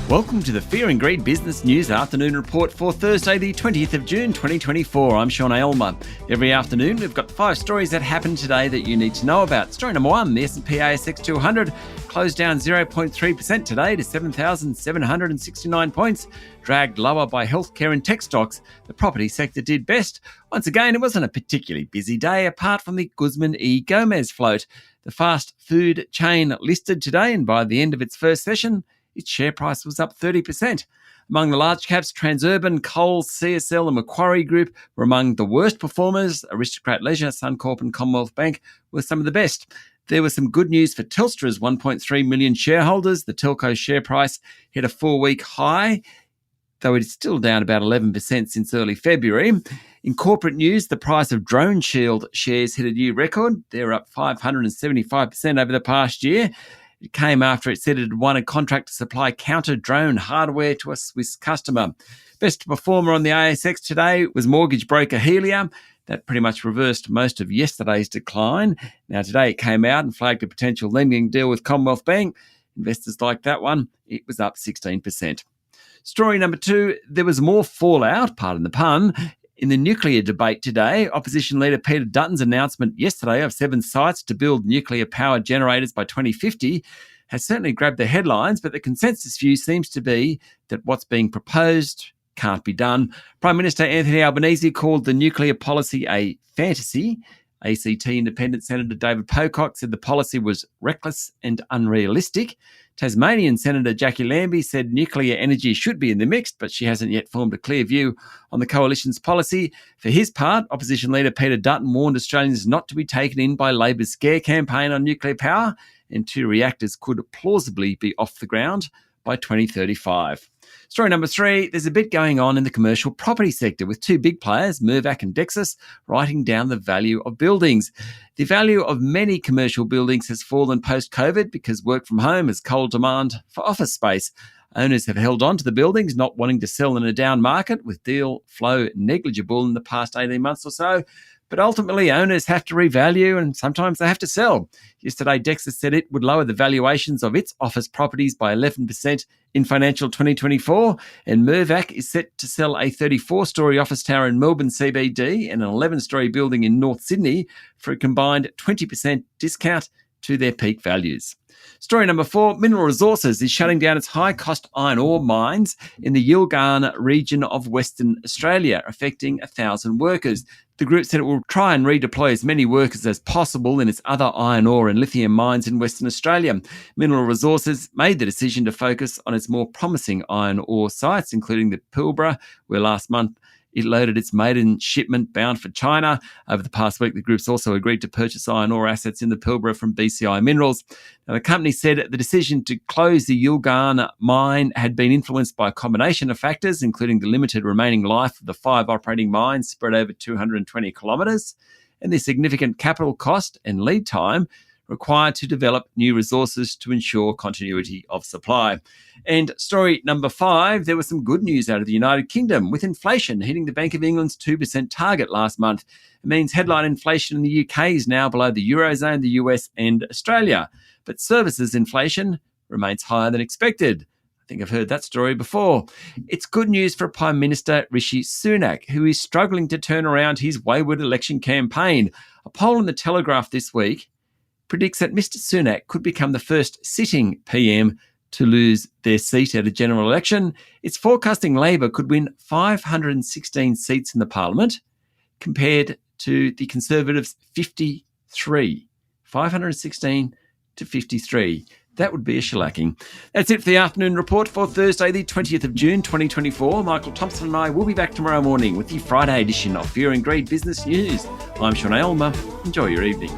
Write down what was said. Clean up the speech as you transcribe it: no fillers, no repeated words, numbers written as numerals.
Welcome to the Fear and Greed Business News Afternoon Report for Thursday, the 20th of June, 2024. I'm Sean Aylmer. Every afternoon, we've got 5 stories that happened today that you need to know about. Story number 1, the S&P ASX 200 closed down 0.3% today to 7,769 points, dragged lower by healthcare and tech stocks. The property sector did best. Once again, it wasn't a particularly busy day apart from the Guzman Gomez float. The fast food chain listed today, and by the end of its first session, its share price was up 30%. Among the large caps, Transurban, Coles, CSL and Macquarie Group were among the worst performers. Aristocrat Leisure, Suncorp and Commonwealth Bank were some of the best. There was some good news for Telstra's 1.3 million shareholders. The telco share price hit a 4-week high, though it's still down about 11% since early February. In corporate news, the price of Drone Shield shares hit a new record. They're up 575% over the past year. It came after it said it had won a contract to supply counter-drone hardware to a Swiss customer. Best performer on the ASX today was mortgage broker Helia. That pretty much reversed most of yesterday's decline. Now today it came out and flagged a potential lending deal with Commonwealth Bank. Investors liked that one. It was up 16%. Story number 2, there was more fallout, pardon the pun, in the nuclear debate today. Opposition leader Peter Dutton's announcement yesterday of 7 sites to build nuclear power generators by 2050 has certainly grabbed the headlines, but the consensus view seems to be that what's being proposed can't be done. Prime Minister Anthony Albanese called the nuclear policy a fantasy. ACT Independent Senator David Pocock said the policy was reckless and unrealistic. Tasmanian Senator Jackie Lambie said nuclear energy should be in the mix, but she hasn't yet formed a clear view on the coalition's policy. For his part, opposition leader Peter Dutton warned Australians not to be taken in by Labor's scare campaign on nuclear power, and 2 reactors could plausibly be off the ground by 2035. Story number 3, there's a bit going on in the commercial property sector with 2 big players, Mirvac and Dexus, writing down the value of buildings. The value of many commercial buildings has fallen post-COVID because work from home has culled demand for office space. Owners have held on to the buildings, not wanting to sell in a down market, with deal flow negligible in the past 18 months or so. But ultimately, owners have to revalue and sometimes they have to sell. Yesterday, Dexus said it would lower the valuations of its office properties by 11% in financial 2024, and Mirvac is set to sell a 34-storey office tower in Melbourne CBD and an 11-storey building in North Sydney for a combined 20% discount to their peak values. Story number 4, Mineral Resources is shutting down its high-cost iron ore mines in the Yilgarn region of Western Australia, affecting 1,000 workers. The group said it will try and redeploy as many workers as possible in its other iron ore and lithium mines in Western Australia. Mineral Resources made the decision to focus on its more promising iron ore sites, including the Pilbara, where last month it loaded its maiden shipment bound for China. Over the past week, the group's also agreed to purchase iron ore assets in the Pilbara from BCI Minerals. Now, the company said the decision to close the Yilgarn mine had been influenced by a combination of factors, including the limited remaining life of the 5 operating mines spread over 220 kilometres, and the significant capital cost and lead time required to develop new resources to ensure continuity of supply. And story number 5, there was some good news out of the United Kingdom, with inflation hitting the Bank of England's 2% target last month. It means headline inflation in the UK is now below the Eurozone, the US and Australia. But services inflation remains higher than expected. I think I've heard that story before. It's good news for Prime Minister Rishi Sunak, who is struggling to turn around his wayward election campaign. A poll in the Telegraph this week predicts that Mr Sunak could become the first sitting PM to lose their seat at a general election. It's forecasting Labor could win 516 seats in the Parliament compared to the Conservatives' 53. 516 to 53. That would be a shellacking. That's it for the afternoon report for Thursday, the 20th of June, 2024. Michael Thompson and I will be back tomorrow morning with the Friday edition of Fear and Greed Business News. I'm Sean Aylmer. Enjoy your evening.